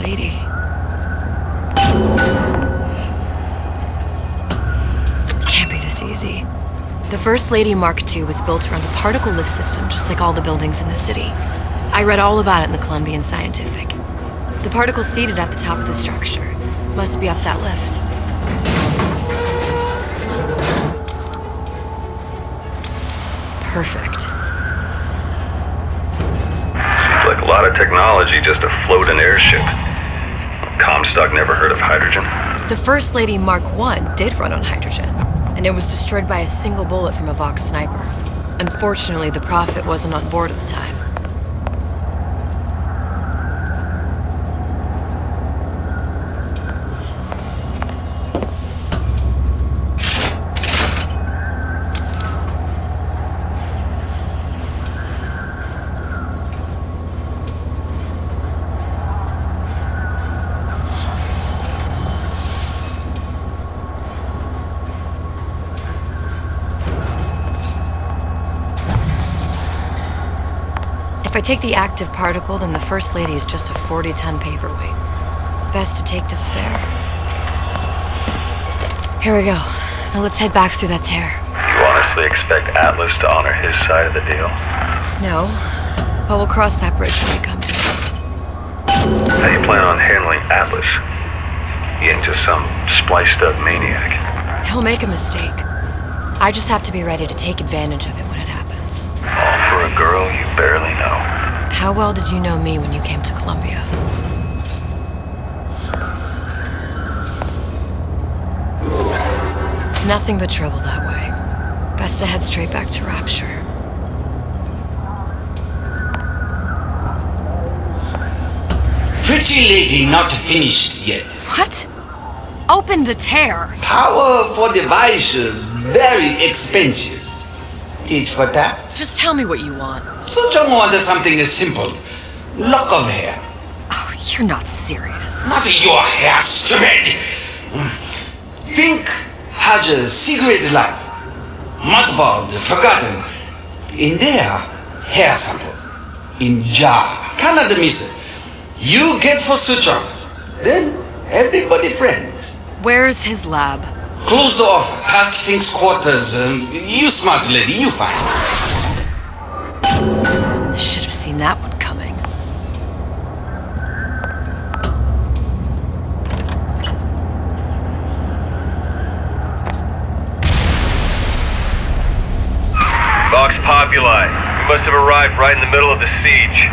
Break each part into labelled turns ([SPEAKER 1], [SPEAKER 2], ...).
[SPEAKER 1] Lady. It can't be this easy. The First Lady Mark II was built around a particle lift system, just like all the buildings in the city. I read all about it in the Columbian Scientific. The particle seated at the top of the structure must be up that lift. Perfect.
[SPEAKER 2] Seems like a lot of technology just to float an airship. Comstock never heard of hydrogen.
[SPEAKER 1] The First Lady Mark I did run on hydrogen, and it was destroyed by a single bullet from a Vox sniper. Unfortunately, the Prophet wasn't on board at the time. If I take the active particle, then the First Lady is just a 40-ton paperweight. Best to take the spare. Here we go. Now let's head back through that tear.
[SPEAKER 2] You honestly expect Atlas to honor his side of the deal?
[SPEAKER 1] No, but we'll cross that bridge when we come to it.
[SPEAKER 2] How do you plan on handling Atlas? He ain't just some spliced-up maniac.
[SPEAKER 1] He'll make a mistake. I just have to be ready to take advantage of it when it happens.
[SPEAKER 2] All for a girl you barely know.
[SPEAKER 1] How well did you know me when you came to Columbia? Nothing but trouble that way. Best to head straight back to Rapture.
[SPEAKER 3] Pretty lady not finished yet.
[SPEAKER 1] What? Open the tear!
[SPEAKER 3] Power for device very expensive. Tit for tat.
[SPEAKER 1] Just tell me what you want.
[SPEAKER 3] Such a wonder something is simple. Lock of hair.
[SPEAKER 1] Oh, you're not serious.
[SPEAKER 3] Not your hair, stupid! Fink has a secret lab. Mothballed, forgotten. In there, hair sample. In jar. Cannot miss it. You get for suture. Then, everybody friends.
[SPEAKER 1] Where's his lab?
[SPEAKER 3] Closed off, past Fink's quarters. You smart lady, you find.
[SPEAKER 1] Should have seen that one coming.
[SPEAKER 2] Vox Populi. We must have arrived right in the middle of the siege.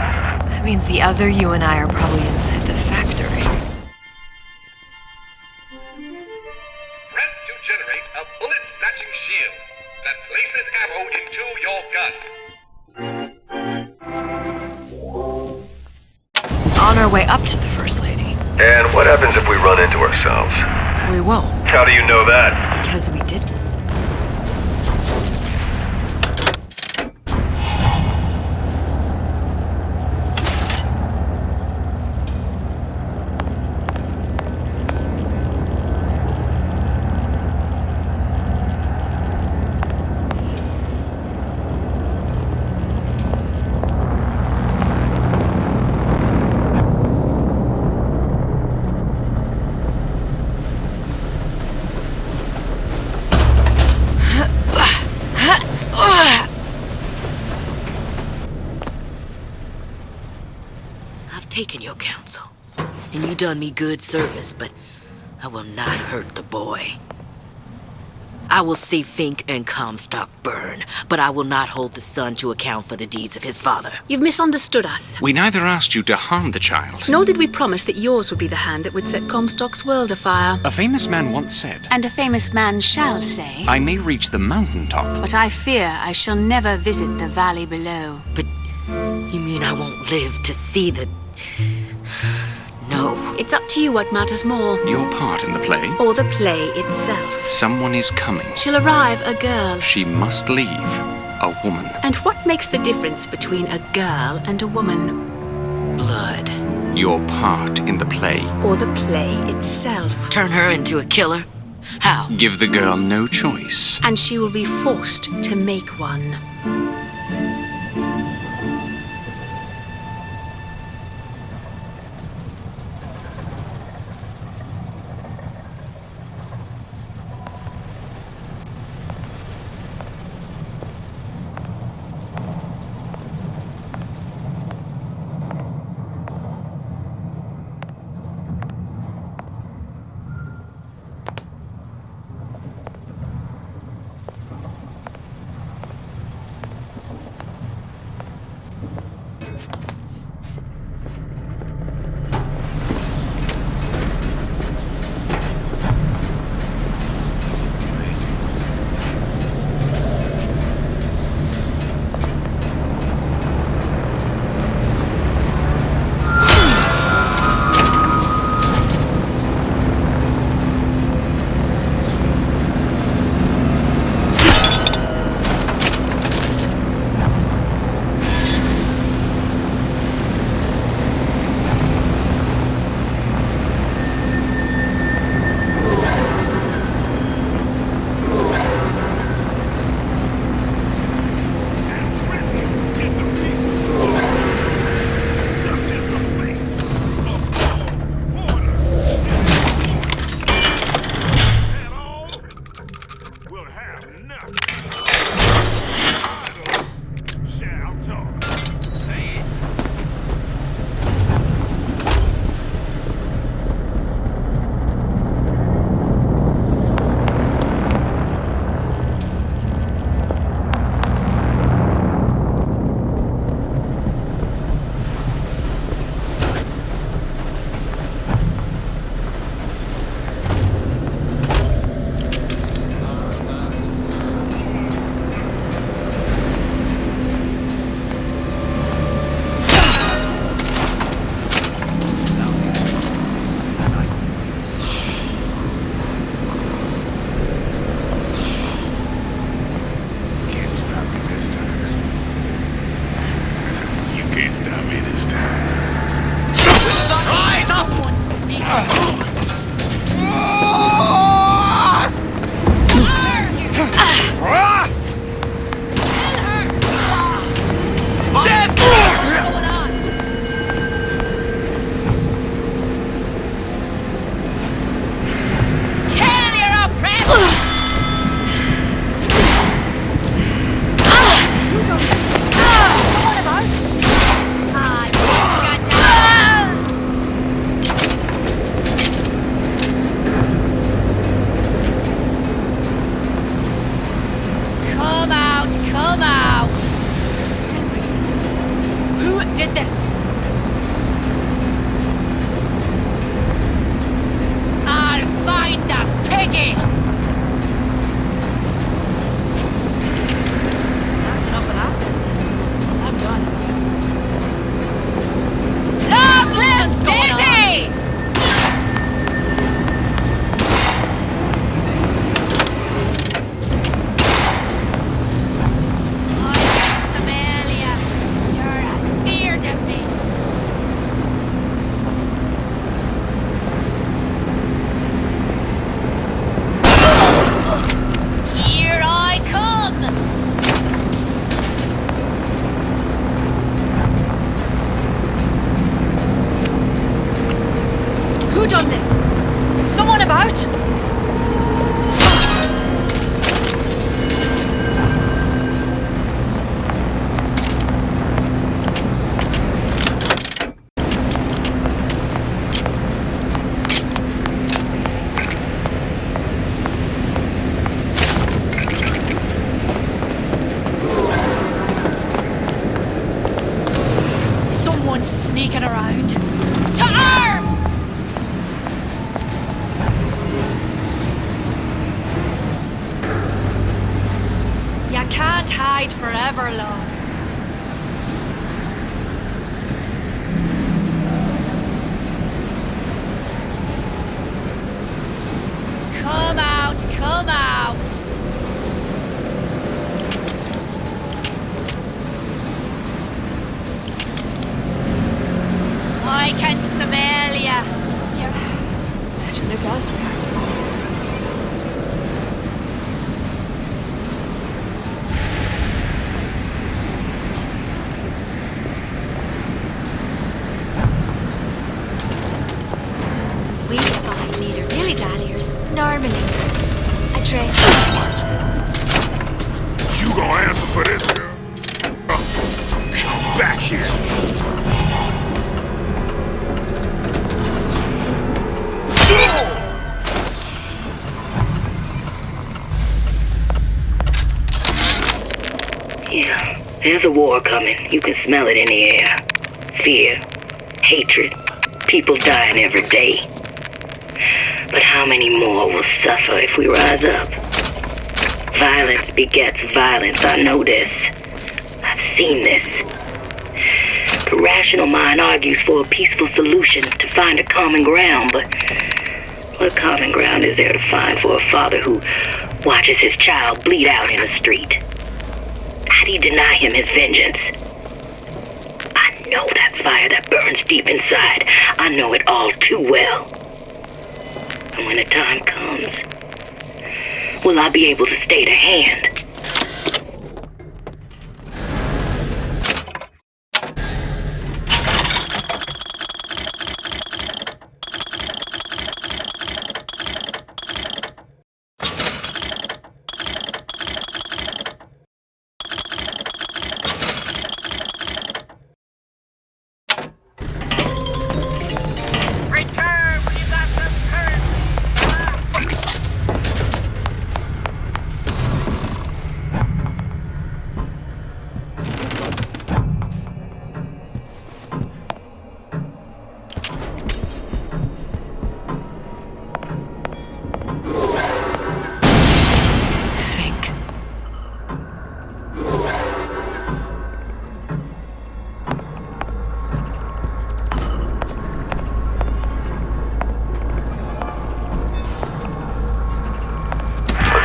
[SPEAKER 1] That means the other you and I are probably inside the factory.
[SPEAKER 4] Press to generate a bullet-snatching shield that places ammo into your gun.
[SPEAKER 1] On our way up to the First Lady.
[SPEAKER 2] And what happens if we run into ourselves?
[SPEAKER 1] We won't,
[SPEAKER 2] How do you know that?
[SPEAKER 1] because we didn't.
[SPEAKER 5] Taken your counsel, and you done me good service, but I will not hurt the boy. I will see Fink and Comstock burn, but I will not hold the son to account for the deeds of his father.
[SPEAKER 6] You've misunderstood us.
[SPEAKER 7] We neither asked you to harm the child.
[SPEAKER 6] Nor did we promise that yours would be the hand that would set Comstock's world afire.
[SPEAKER 7] A famous man once said,
[SPEAKER 6] And a famous man shall say,
[SPEAKER 7] I may reach the mountaintop.
[SPEAKER 6] but I fear I shall never visit the valley below.
[SPEAKER 5] But you mean I won't live to see the... No.
[SPEAKER 6] It's up to you what matters more.
[SPEAKER 7] Your part in the play?
[SPEAKER 6] Or the play itself.
[SPEAKER 7] Someone is coming.
[SPEAKER 6] She'll arrive a girl.
[SPEAKER 7] She must leave. A woman.
[SPEAKER 6] And what makes the difference between a girl and a woman?
[SPEAKER 5] Blood.
[SPEAKER 7] Your part in the play.
[SPEAKER 6] Or the play itself.
[SPEAKER 5] Turn her into a killer? How?
[SPEAKER 7] Give the girl no choice.
[SPEAKER 6] And she will be forced to make one.
[SPEAKER 1] hide forever, love. Come out, come out! I can smell ya. Imagine the ghost there.
[SPEAKER 8] We find neither dilly-dalliers nor malingers. A trick.
[SPEAKER 9] You gonna answer for this, girl? Come back here.
[SPEAKER 5] Yeah, there's a war coming. You can smell it in the air. Fear, hatred, people dying every day. But how many more will suffer if we rise up? Violence begets violence, I know this. I've seen this. The rational mind argues for a peaceful solution to find a common ground, but what common ground is there to find for a father who watches his child bleed out in the street? How do you deny him his vengeance? I know that fire that burns deep inside. I know it all too well. And when the time comes, will I be able to stay the hand?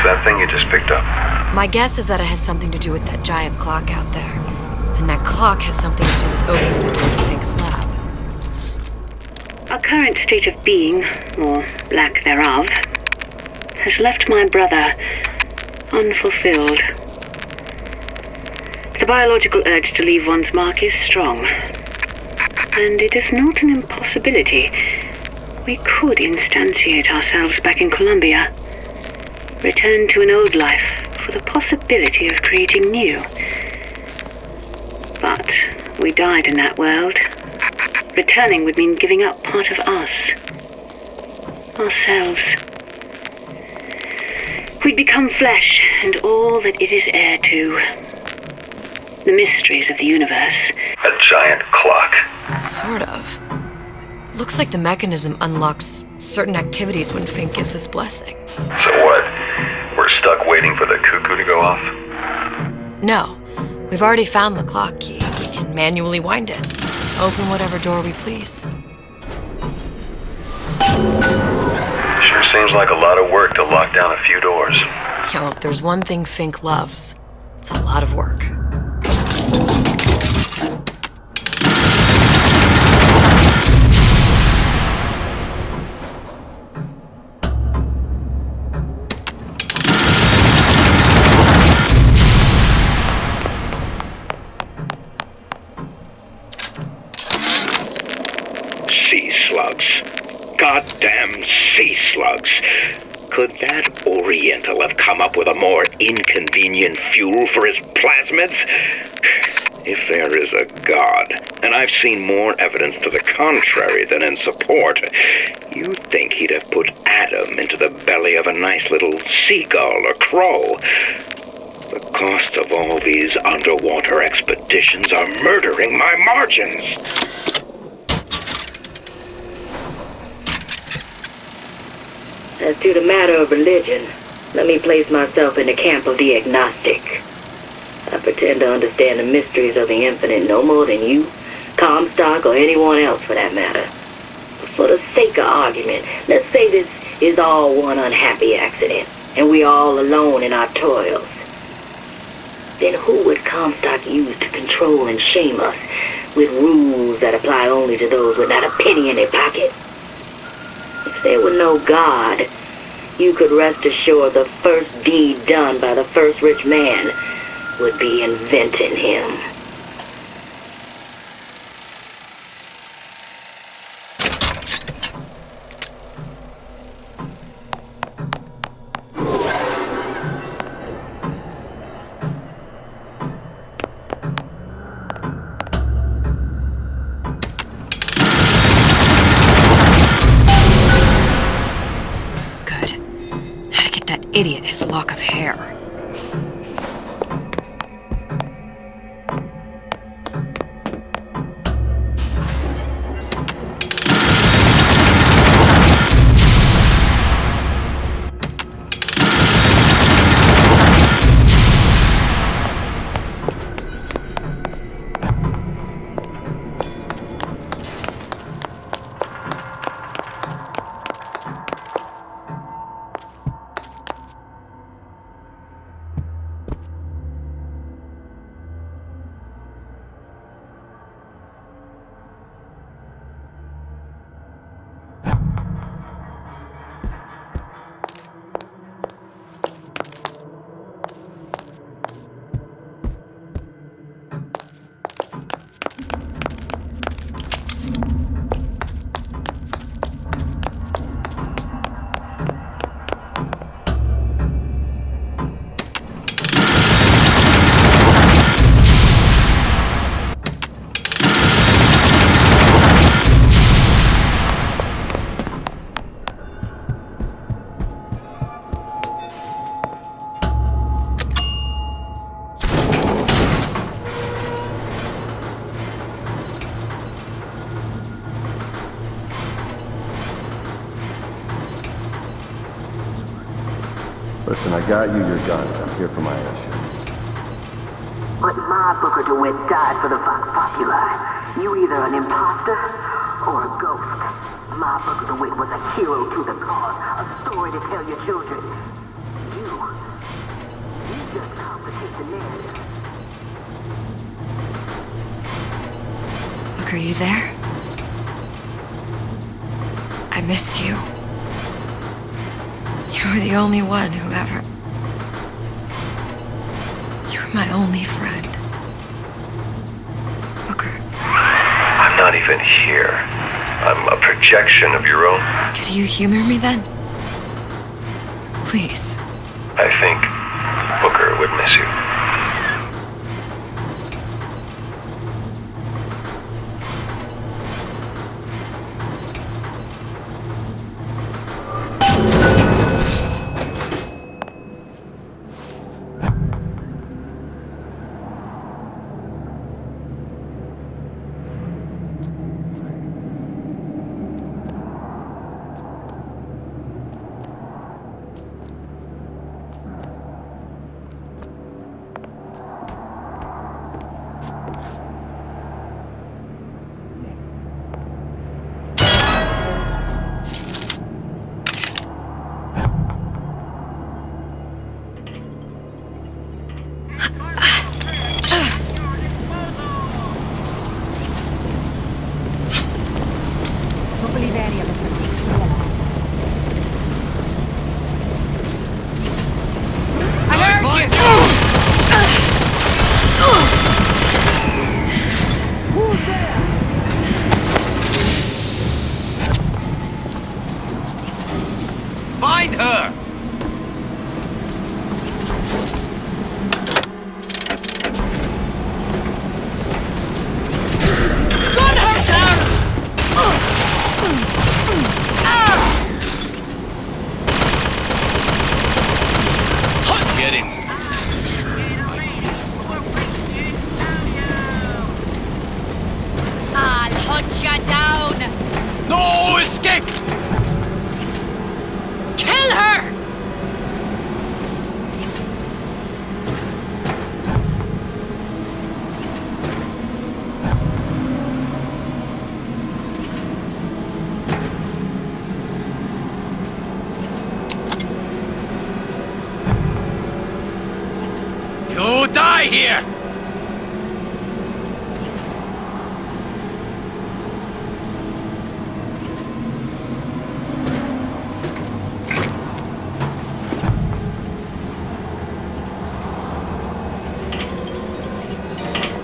[SPEAKER 2] That thing you just picked up?
[SPEAKER 1] My guess is that it has something to do with that giant clock out there. And that clock has something to do with opening the door to Fink's lab.
[SPEAKER 6] Our current state of being, or lack thereof, has left my brother unfulfilled. The biological urge to leave one's mark is strong. And it is not an impossibility. We could instantiate ourselves back in Columbia. Return to an old life for the possibility of creating new. But we died in that world. Returning would mean giving up part of us. Ourselves. We'd become flesh and all that it is heir to. The mysteries of the universe.
[SPEAKER 2] A giant clock.
[SPEAKER 1] Sort of. Looks like the mechanism unlocks certain activities when Fink gives his blessing.
[SPEAKER 2] So what? We're stuck waiting for the cuckoo to go off?
[SPEAKER 1] No. We've already found the clock key. We can manually wind it. Open whatever door we please.
[SPEAKER 2] Sure seems like a lot of work to lock down a few doors.
[SPEAKER 1] Yeah, well, if there's one thing Fink loves, it's a lot of work.
[SPEAKER 4] Sea slugs. Goddamn sea slugs. Could that Oriental have come up with a more inconvenient fuel for his plasmids? If there is a God, and I've seen more evidence to the contrary than in support, you'd think he'd have put Adam into the belly of a nice little seagull or crow. The cost of all these underwater expeditions are murdering my margins.
[SPEAKER 5] As to the matter of religion, let me place myself in the camp of the agnostic. pretend to understand the mysteries of the Infinite no more than you, Comstock, or anyone else for that matter. But for the sake of argument, let's say this is all one unhappy accident, and we're all alone in our toils. Then who would Comstock use to control and shame us with rules that apply only to those with not a penny in their pocket? If there were no God, you could rest assured the first deed done by the first rich man would be inventing him.
[SPEAKER 1] Idiot his lock of hair.
[SPEAKER 10] Listen, I got you your guns. I'm here for my issue.
[SPEAKER 5] But my Booker DeWitt died for the Vox Populi. You either an imposter or a ghost. My Booker DeWitt was a hero to the cause, a story to tell your children. You just complicate the narrative.
[SPEAKER 1] Look, are you there? I miss you. You were the only one who ever... You were my only friend. Booker.
[SPEAKER 2] I'm not even here. I'm a projection of your own...
[SPEAKER 1] Could you humor me then? Please.
[SPEAKER 2] I think Booker would miss you.
[SPEAKER 11] Find her! Gun her down! Get it!
[SPEAKER 8] I'll hunt you down!
[SPEAKER 11] No escape!
[SPEAKER 8] Kill her!
[SPEAKER 11] die here!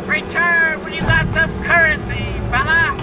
[SPEAKER 12] Return when you got some currency, fella!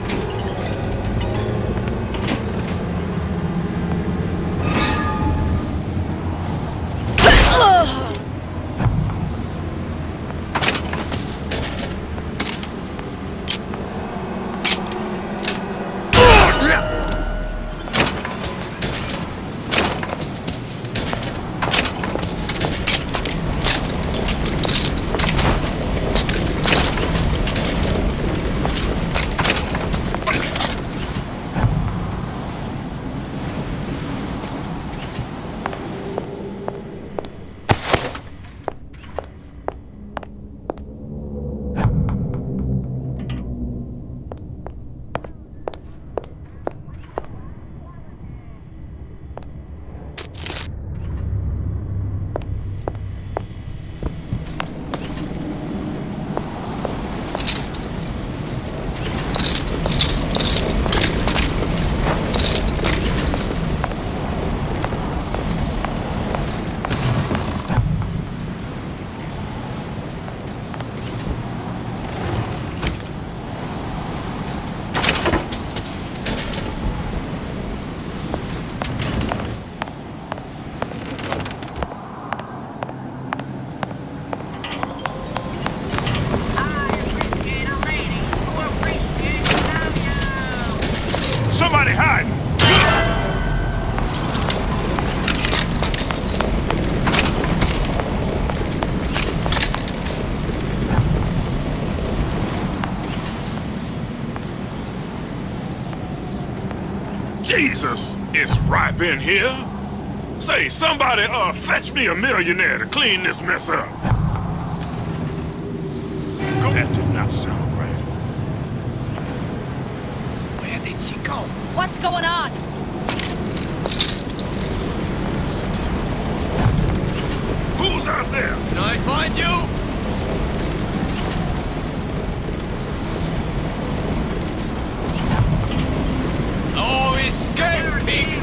[SPEAKER 9] Somebody hiding! Jesus, it's ripe in here. Say, somebody, fetch me a millionaire to clean this mess up. That did not sound right. Where did she go?
[SPEAKER 8] What's going on?
[SPEAKER 9] Who's out there?
[SPEAKER 11] Can I find you? No escaping!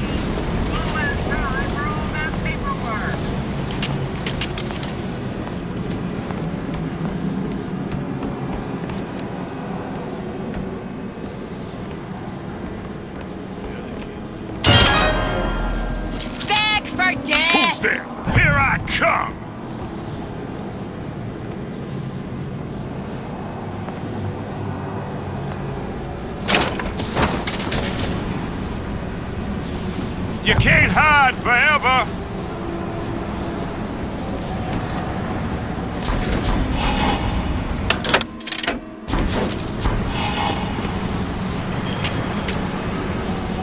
[SPEAKER 8] Back for death!
[SPEAKER 9] Who's there? Here I come! You can't hide forever!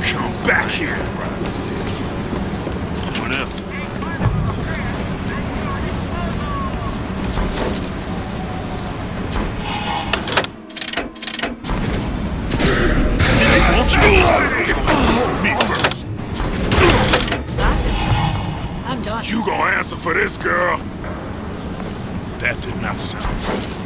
[SPEAKER 9] Come back here, someone else to won't you? Me first.
[SPEAKER 8] I'm done.
[SPEAKER 9] You gonna answer for this, girl? That did not sound right.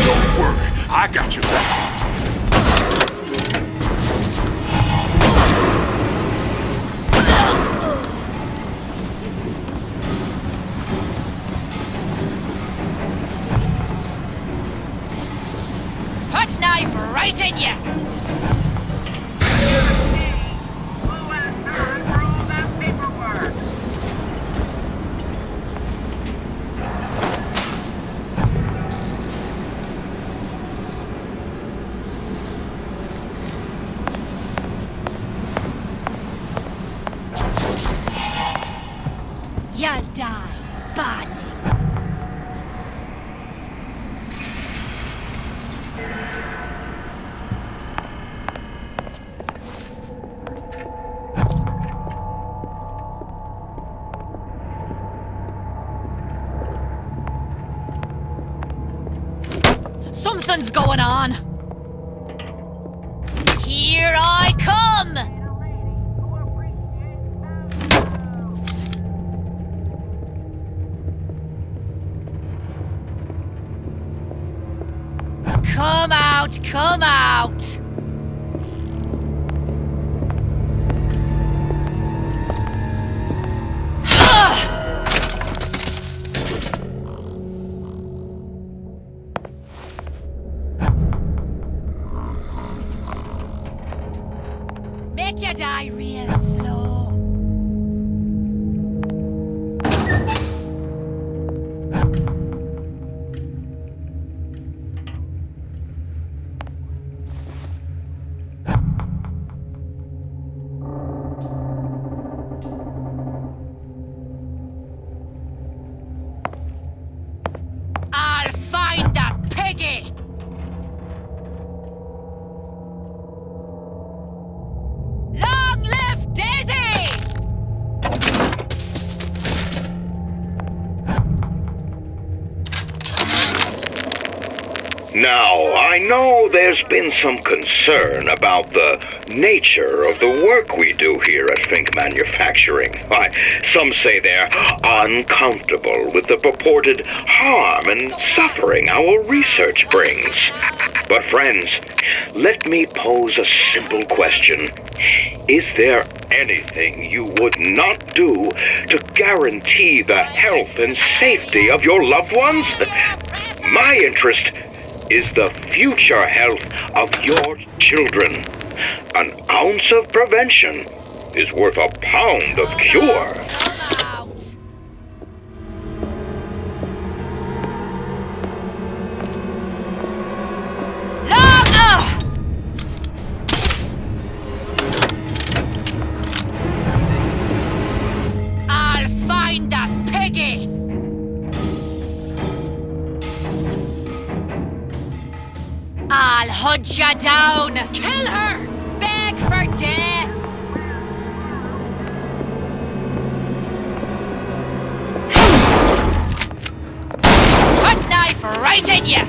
[SPEAKER 9] Don't worry, I got your back.
[SPEAKER 8] Put knife right in ya! You'll die badly. Something's going on. Here I come! out, come out! Make you die real slow. I'll find that piggy! Long live Daisy!
[SPEAKER 4] Now, I know there's been some concern about the nature of the work we do here at Fink Manufacturing. Why, some say they're uncomfortable with the purported harm and suffering our research brings. But friends, let me pose a simple question. Is there anything you would not do to guarantee the health and safety of your loved ones? My interest is the future health of your children. An ounce of prevention is worth a pound of cure.
[SPEAKER 8] I'll find that piggy! I'll hunt you down! Kill her! Beg for death! Put knife right in you!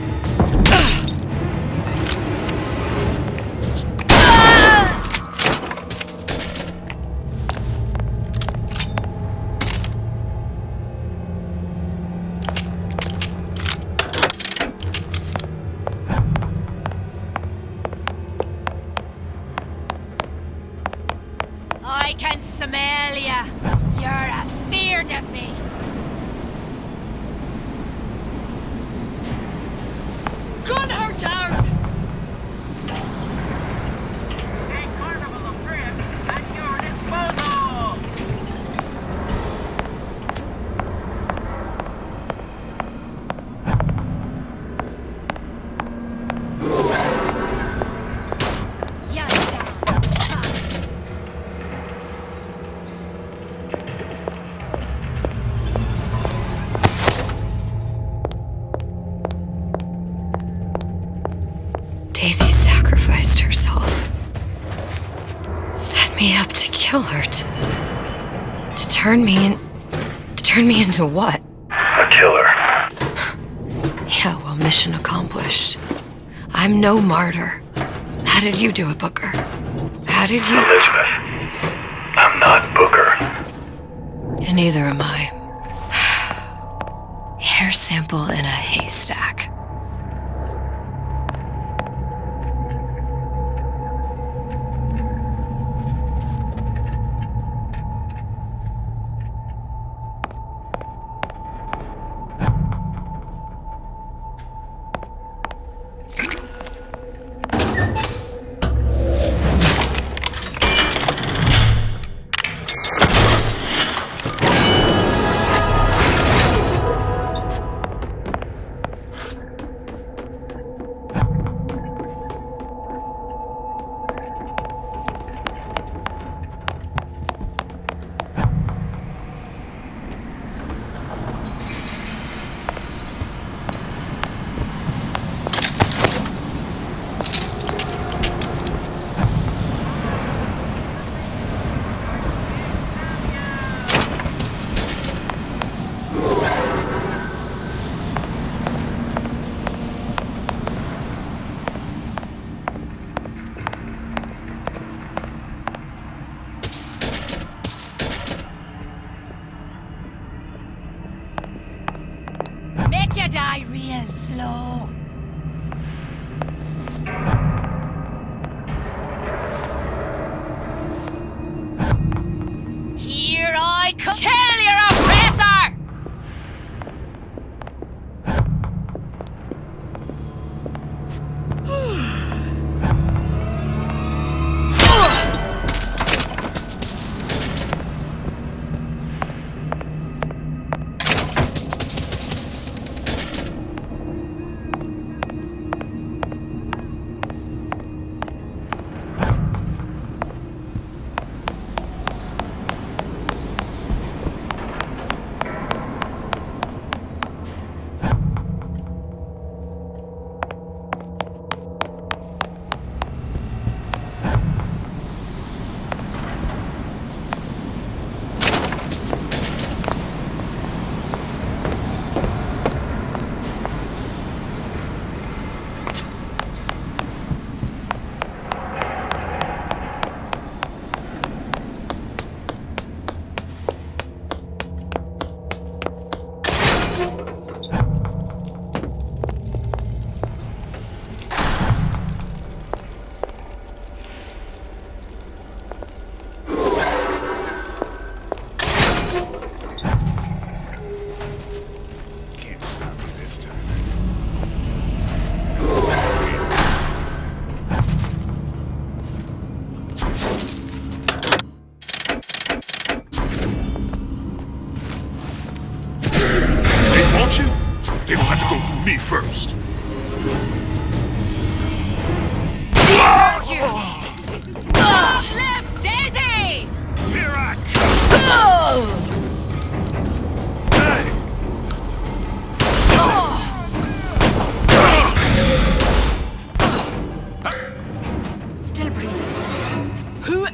[SPEAKER 8] I can smell ya. You're afeard of me. Gun her down!
[SPEAKER 12] A carnival of cribs at your disposal!
[SPEAKER 1] Daisy sacrificed herself. Set me up to kill her, to turn me into what?
[SPEAKER 2] A killer.
[SPEAKER 1] Yeah, well, mission accomplished. I'm no martyr. How did you do it, Booker? How did you...
[SPEAKER 2] Elizabeth, I'm not Booker.
[SPEAKER 1] And neither am I. Hair sample in a haystack.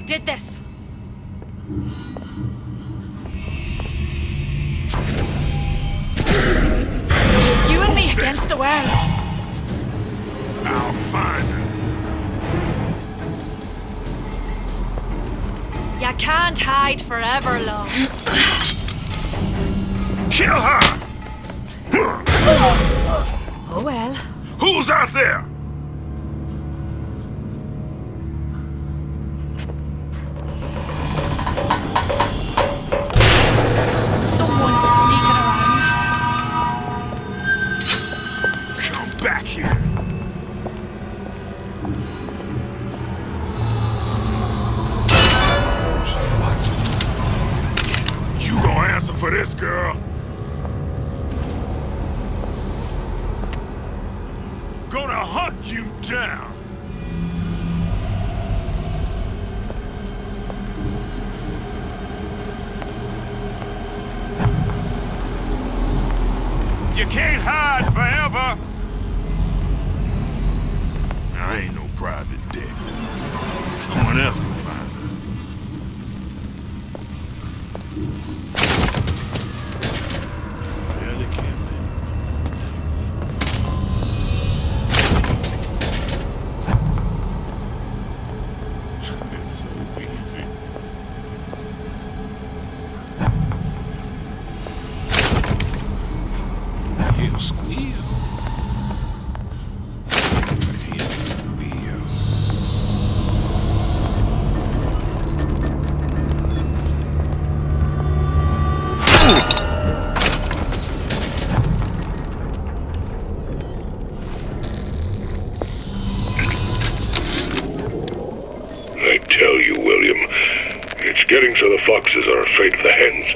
[SPEAKER 8] did this. It's you and me against the world.
[SPEAKER 9] I'll find her.
[SPEAKER 8] You can't hide forever, love.
[SPEAKER 9] Kill her!
[SPEAKER 8] Oh well.
[SPEAKER 9] Who's out there?
[SPEAKER 8] Someone's sneaking around.
[SPEAKER 9] Come back here. What? You gonna answer for this, girl? Gonna hunt you down. You can't hide forever. I ain't no private dick. Someone else can find her.
[SPEAKER 13] Getting so the foxes are afraid of the hens.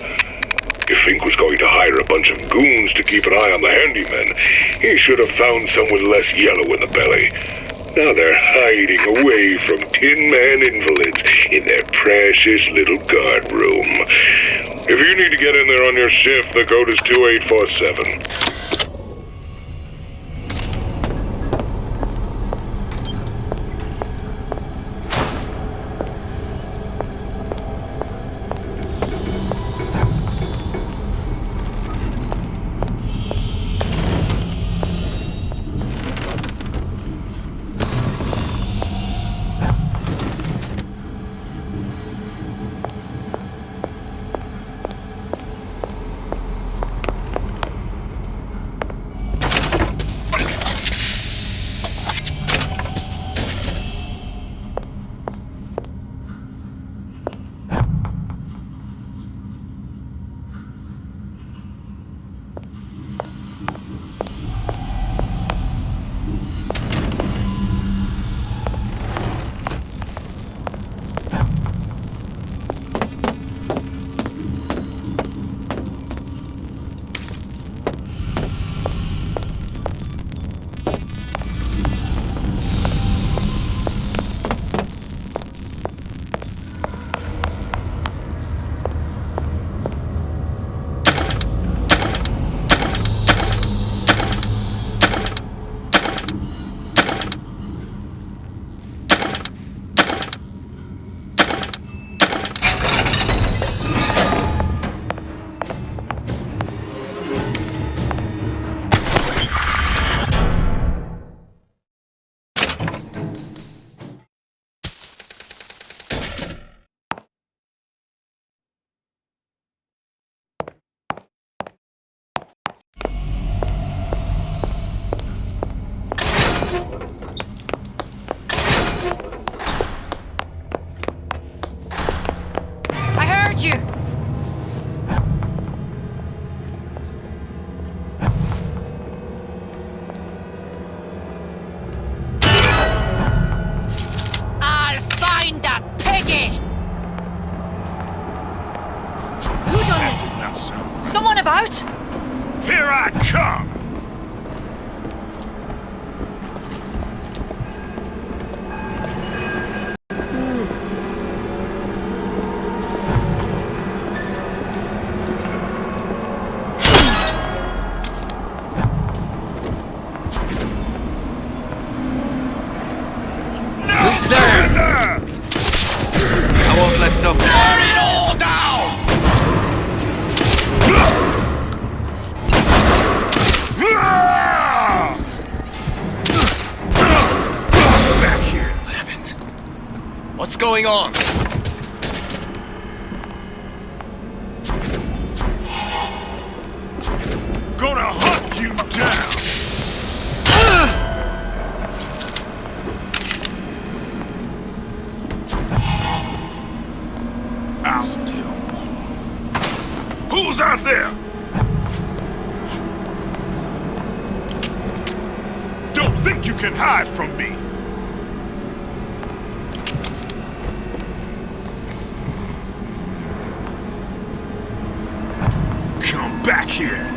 [SPEAKER 13] If Fink was going to hire a bunch of goons to keep an eye on the handyman, he should have found some with less yellow in the belly. Now they're hiding away from Tin Man invalids in their precious little guard room. If you need to get in there on your shift, the code is 2847.
[SPEAKER 8] Someone about?
[SPEAKER 9] Here I come!
[SPEAKER 11] What's going on?
[SPEAKER 9] Gonna hunt you down! I'll still warm. Who's out there? Don't think you can hide from me! Come back here!